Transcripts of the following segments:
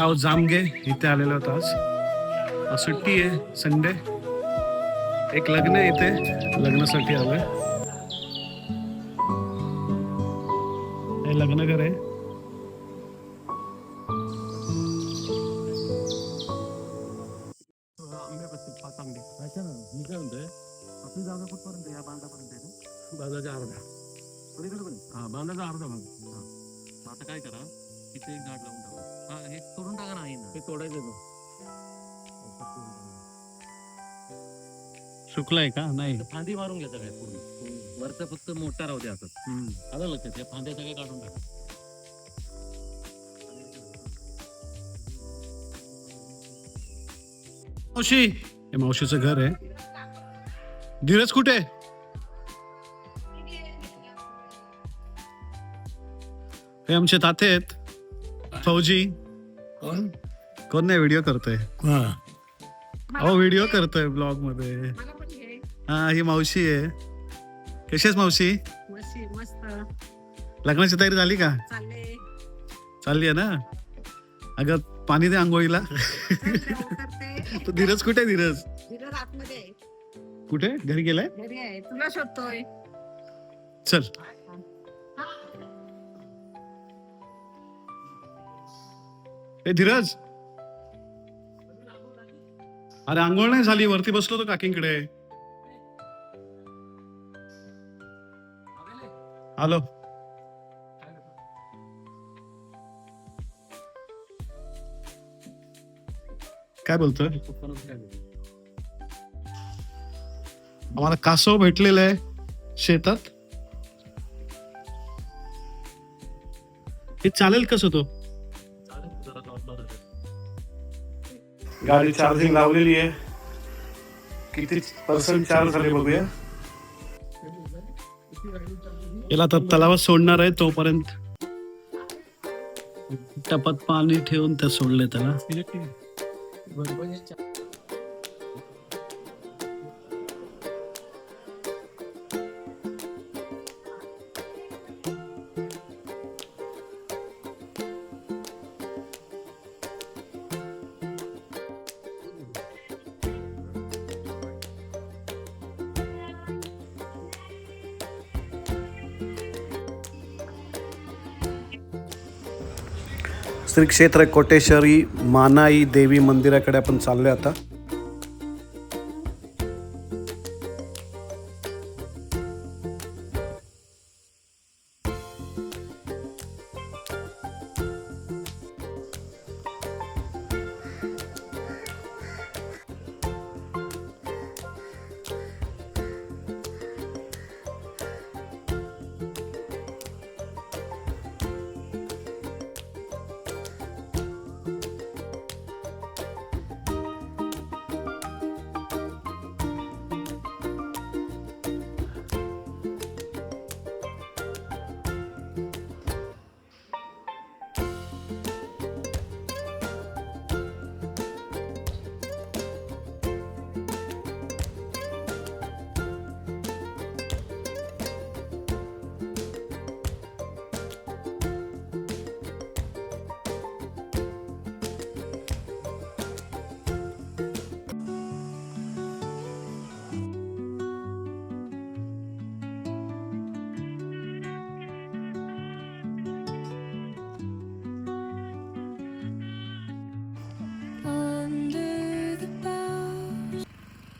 गाव जामगे इथे आलेलो होतो आज सुट्टी आहे संडे. एक लग्न आहे इथे, लग्नासाठी आलोय. हे लग्न घर आहे. मी काय म्हणतोय, आपली जागा कुठपर्यंत या बांधापर्यंत आहे ना? बांधाचा अर्धा पलीकडे पण, हा बांधाचा अर्धा भाग. हा आता काय करा, इथे एक गाठ लावून टाका. हा हे तोडून टाका नाही ना, हे तोडायचं तो. सुकलाय का? नाही. फांदी मारून घ्यायचं काय पूर्ण, वरचा फक्त मोठा राहू द्या असं. आलं लक्षात, या फांद्या सगळ्या काढून टाका. मावशी, हे मावशीचं घर आहे. धीरज कुठे? हे आमचे ताते आहेत, फौजी. कोण नाही, व्हिडिओ करतोय. अहो व्हिडिओ करतोय ब्लॉग मध्ये. हा ही मावशी आहे. कशी आहेस मावशी? लग्नाची तयारी झाली का? चालली आहे ना. अगं पाणी दे आंघोळीला. तो धीरज कुठे? धीरज कुठे? घरी गेलाय? तुला शोधतोय. चल. ए धीरज, अरे आंघोळ नाही झाली, वरती बसलो तो काकींकडे. आलो. काय बोलतोय? आम्हाला कासव भेटलेलं आहे शेतात. हे चालेल कसं? तो गाडी चार्जिंग लावलेली आहे. किती पर्सेंट चार्ज झाले बघूया. याला आता तलावात सोडणार आहे, तोपर्यंत टपात पाणी ठेवून त्या सोडले त्याला. श्री क्षेत्र कोटेश्वरी मानाई देवी मंदिराकडे आपण चाललोय आता.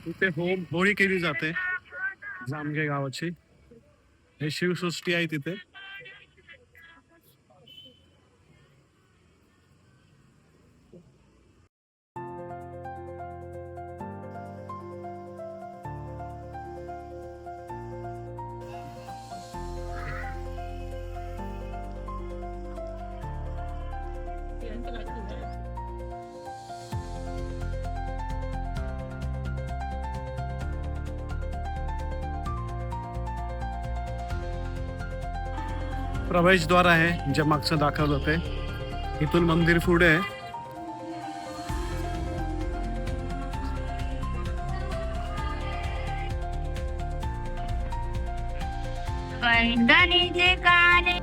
इथे होळी केली जाते जामगे गावाची. हे शिवसृष्टी आहे तिथे. प्रवेशद्वार आहे जे मागचं दाखवलं होते. इथून मंदिर पुढे आहे. पैंजणीचे काने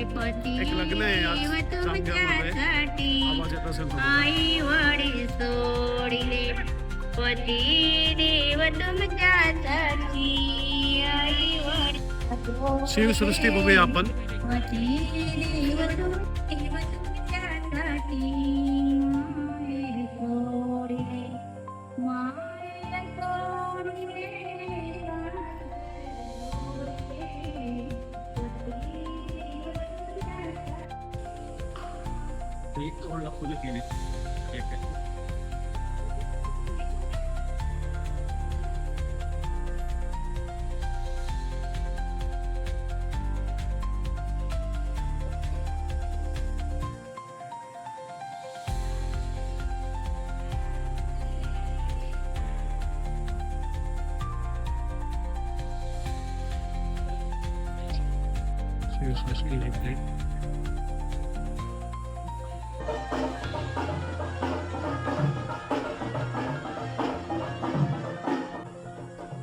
एक लग्न आहे आज जामखेडमध्ये. आवाज येत असेल तुम्हाला. आई वडील सोडिले पती देव तुमच्यासाठी आई वडील शिवसृष्टी बघूया आपण. पती देव तुमच्यासाठी माय सोडिले माय सोडिले फुलं केली शिवसृष्टी इकडे.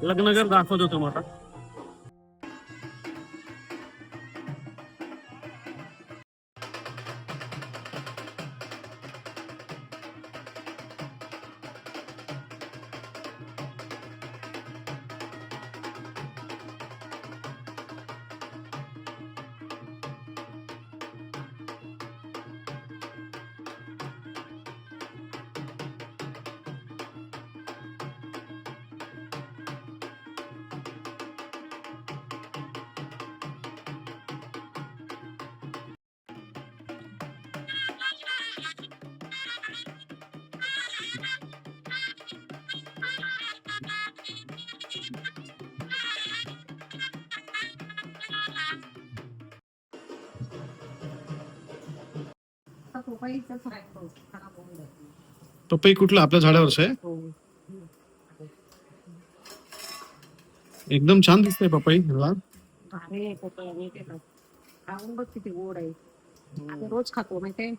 लग्नगर दाखवतो तुम्हाला. पपई कुठलं आपल्या झाडावरचं आहे. एकदम छान दिसतंय पपई. खाऊन बघ किती गोड आहे. आम्ही रोज खातो माहितीये.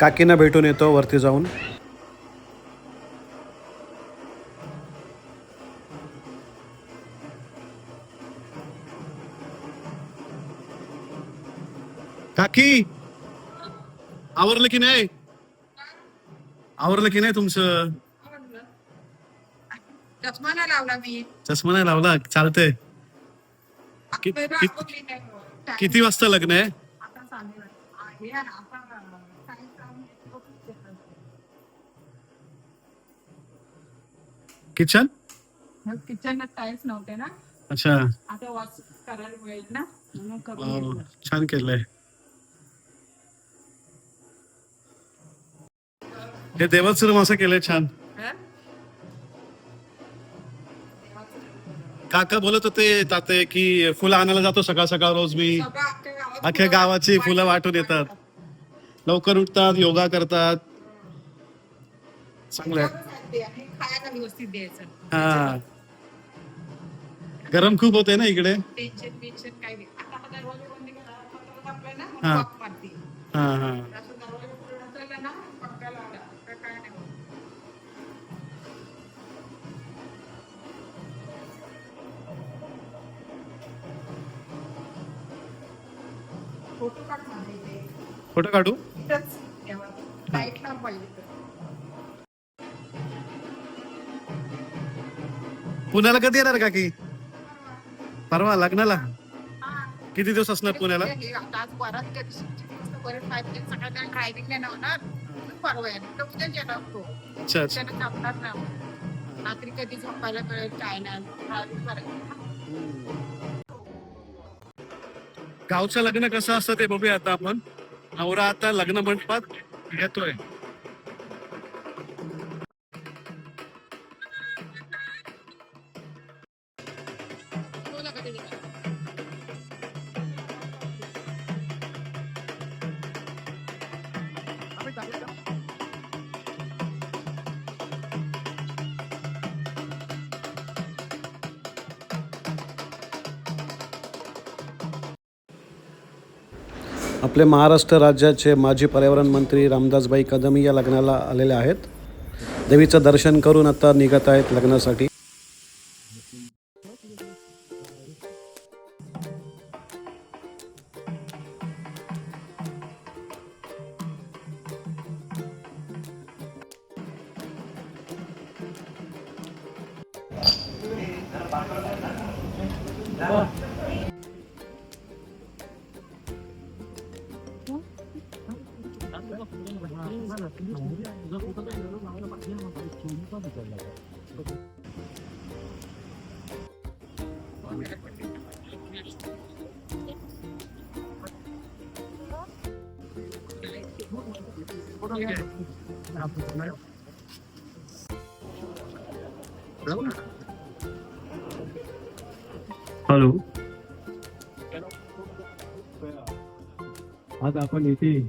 काकींना भेटून येतो वरती जाऊन. काकी आवरलं की नाही. आवरलं की नाही तुमचं. चष्मा नाही लावला मी. चष्मा नाही लावला चालतंय. किती वाजता लग्न आहे. किचन किचन टाईल्स नव्हते ना. अच्छा आता वॉश करायला मिळेल ना म्हणून करून घेतलं. छान केलंय. हे देवाचं रूम असं केलंय छान. काका बोलत होते ताते की फुलं आणायला जातो सकाळ सकाळ रोज मी. अख्ख्या गावाची फुलं वाटून येतात. लवकर उठतात, योगा करतात. चांगलंय. खायला व्यवस्थित द्यायचं. हा गरम खूप होते ना इकडे. टेन्शन टेन्शन काही नाही. आता दरवाजे बंद केला आपलं ना हा. वाफ मारते. हा हा असं दरवाजा पुढे असेल ना पंखा लावला तर काय नाही होत. फोटो काढ माझे इथे. फोटो काढू. इथंच ठेवा. लाईट लाव पाहिजे तर. पुण्याला कधी येणार काकी. परवा लग्नाला. किती दिवस असणार पुण्याला. हे आता आज बराच त्या दिवशी बरेच 5 दिवस सकाळी ड्रायव्हिंग नाही होणार. परवा येणार तर उद्याच येणार तो. अच्छा अच्छा. त्यानं जमणार नाही. रात्री कधी झोपायला मिळेल काय नाही. ड्रायव्हिंग करायचं. गावचं लग्न कसं असतं ते बघूया आता आपण. नवरा आता लग्न मंडपात घेतोय. बोला कधी येणार. आपले महाराष्ट्र राज्याचे माजी पर्यावरण मंत्री रामदासभाई कदम या लग्नाला आलेले आहेत. देवीचं दर्शन करून आता निघत आहेत लग्नासाठी. हॅलो, आज आपण येथे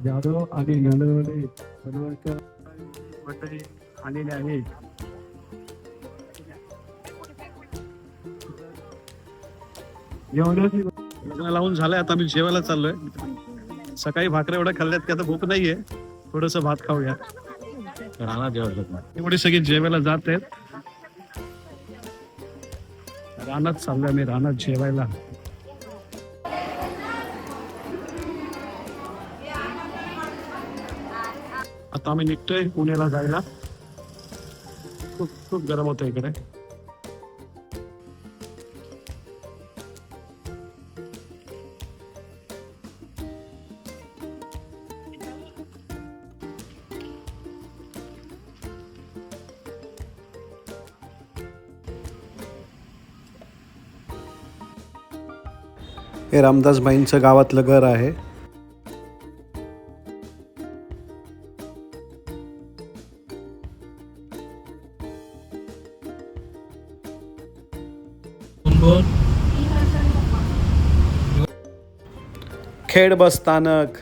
जाधव आणि नंदवडे सर्वच्या मंडळी आलेले आहेत. जेवणाची लग्न लावून झालंय, आता मी जेवायला चाललोय. सकाळी भाकऱ्या एवढ्या खाल्ल्यात की आता भूक नाहीये, थोडस भात खाऊया. राणा जेवण एवढी सगळी जेवायला जात आहेत. रानात चाललोय मी, रानात जेवायला. आता आम्ही निघतोय पुण्याला जायला. खूप खूप गरम होतं इकडे. हे रामदास भाईंचं गावातलं घर आहे. खेड बस स्थानक.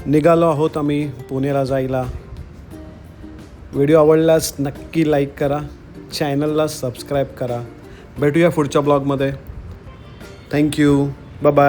निघालो आहोत आम्ही पुण्याला जायला. व्हिडिओ आवडल्यास नक्की लाईक करा, चॅनलला सबस्क्राईब करा. भेटूया पुढच्या ब्लॉगमध्ये. Thank you, bye bye.